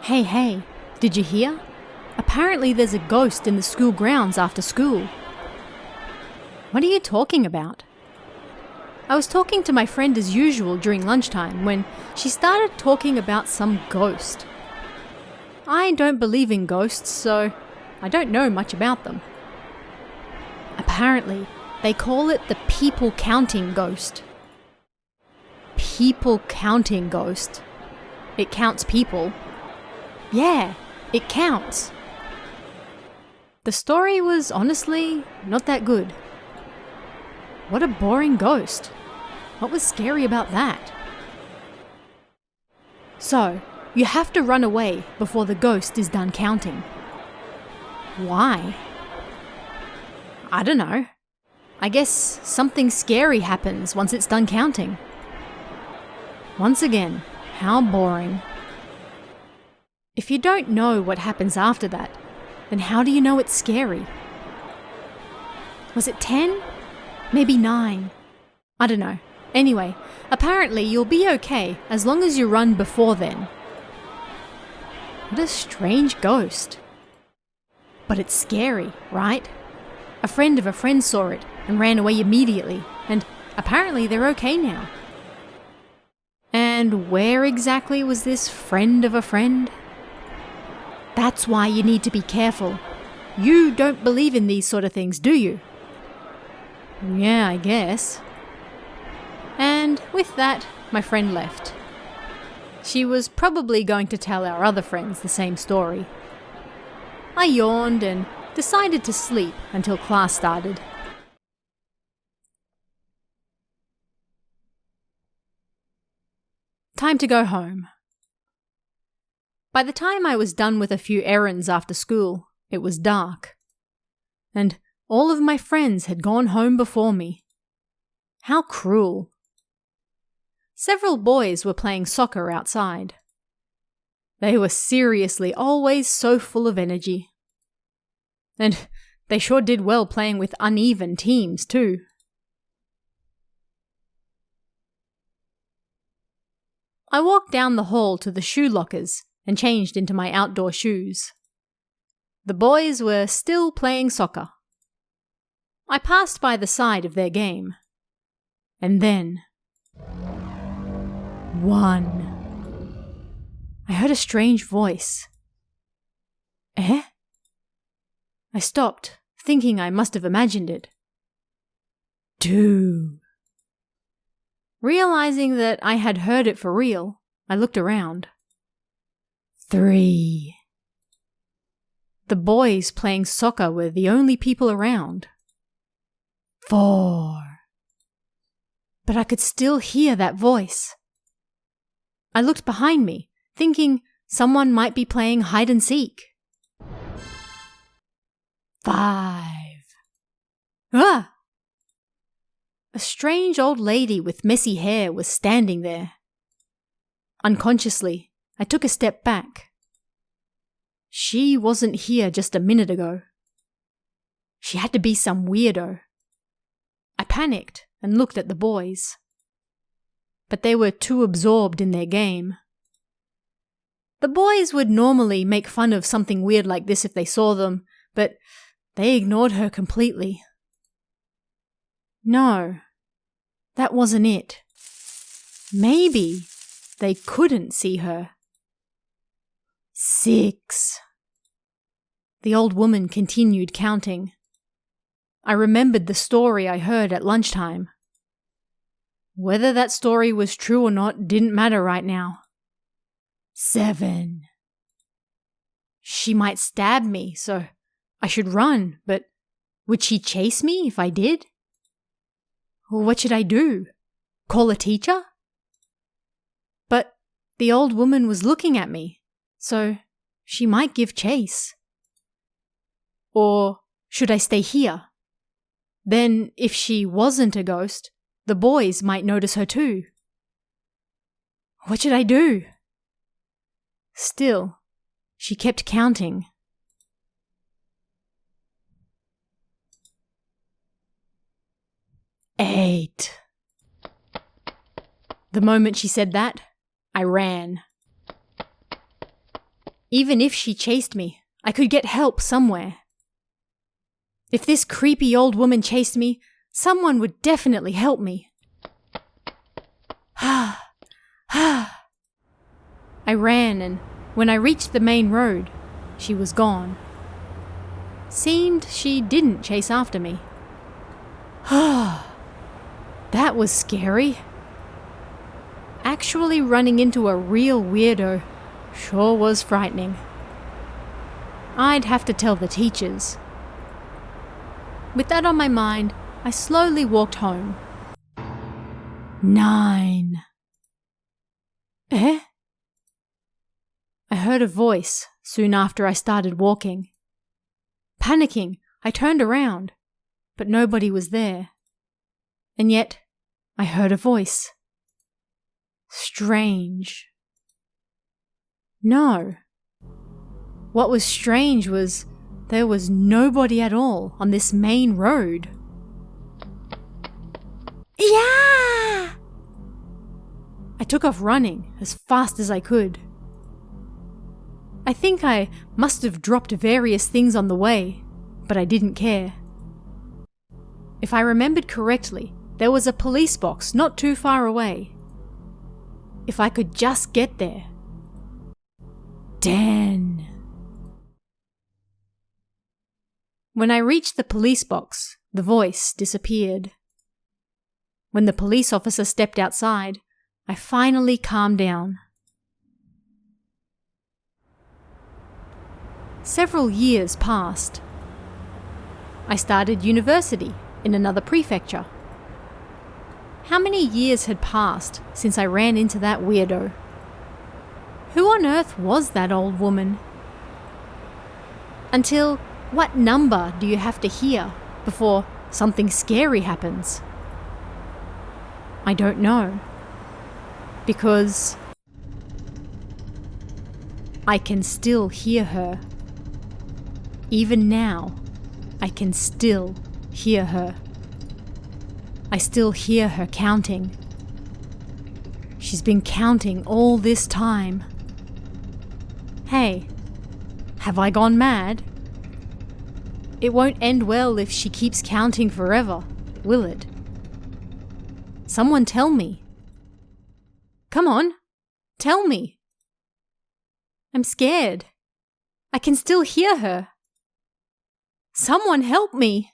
Hey, did you hear? Apparently there's a ghost in the school grounds after school. What are you talking about? I was talking to my friend as usual during lunchtime when she started talking about some ghost. I don't believe in ghosts, so I don't know much about them. Apparently, they call it the people counting ghost. People counting ghost? It counts people. Yeah, it counts. The story was honestly not that good. What a boring ghost. What was scary about that? So, you have to run away before the ghost is done counting. Why? I don't know. I guess something scary happens once it's done counting. Once again, how boring. If you don't know what happens after that, then how do you know it's scary? Was it 10? Maybe 9? I don't know. Anyway, apparently you'll be okay as long as you run before then. What a strange ghost. But it's scary, right? A friend of a friend saw it and ran away immediately, and apparently they're okay now. And where exactly was this friend of a friend? That's why you need to be careful. You don't believe in these sort of things, do you? Yeah, I guess. And with that, my friend left. She was probably going to tell our other friends the same story. I yawned and decided to sleep until class started. Time to go home. By the time I was done with a few errands after school, it was dark. And all of my friends had gone home before me. How cruel. Several boys were playing soccer outside. They were seriously always so full of energy. And they sure did well playing with uneven teams too. I walked down the hall to the shoe lockers and changed into my outdoor shoes. The boys were still playing soccer. I passed by the side of their game. And then... 1. I heard a strange voice. Eh? I stopped, thinking I must have imagined it. 2. Realizing that I had heard it for real, I looked around. 3. The boys playing soccer were the only people around. 4. But I could still hear that voice. I looked behind me, thinking someone might be playing hide and seek. 5. Ah! A strange old lady with messy hair was standing there. Unconsciously, I took a step back. She wasn't here just a minute ago. She had to be some weirdo. I panicked and looked at the boys. But they were too absorbed in their game. The boys would normally make fun of something weird like this if they saw them, but they ignored her completely. No, that wasn't it. Maybe they couldn't see her. 6. The old woman continued counting. I remembered the story I heard at lunchtime. Whether that story was true or not didn't matter right now. 7. She might stab me, so I should run, but would she chase me if I did? What should I do? Call a teacher? But the old woman was looking at me, so she might give chase. Or should I stay here? Then, if she wasn't a ghost, the boys might notice her too. What should I do? Still, she kept counting. 8. The moment she said that, I ran. Even if she chased me, I could get help somewhere. If this creepy old woman chased me, someone would definitely help me. I ran, and when I reached the main road, she was gone. Seemed she didn't chase after me. That was scary. Actually running into a real weirdo sure was frightening. I'd have to tell the teachers. With that on my mind, I slowly walked home. 9. Eh? I heard a voice soon after I started walking. Panicking, I turned around, but nobody was there. And yet, I heard a voice. Strange. No. What was strange was there was nobody at all on this main road. Yeah! I took off running as fast as I could. I think I must have dropped various things on the way, but I didn't care. If I remembered correctly, there was a police box not too far away. If I could just get there. Dan. When I reached the police box, the voice disappeared. When the police officer stepped outside, I finally calmed down. Several years passed. I started university in another prefecture. How many years had passed since I ran into that weirdo? Who on earth was that old woman? Until what number do you have to hear before something scary happens? I don't know. Because I can still hear her. Even now, I can still hear her. I still hear her counting. She's been counting all this time. Hey, have I gone mad? It won't end well if she keeps counting forever, will it? Someone tell me. Come on, tell me. I'm scared. I can still hear her. Someone help me.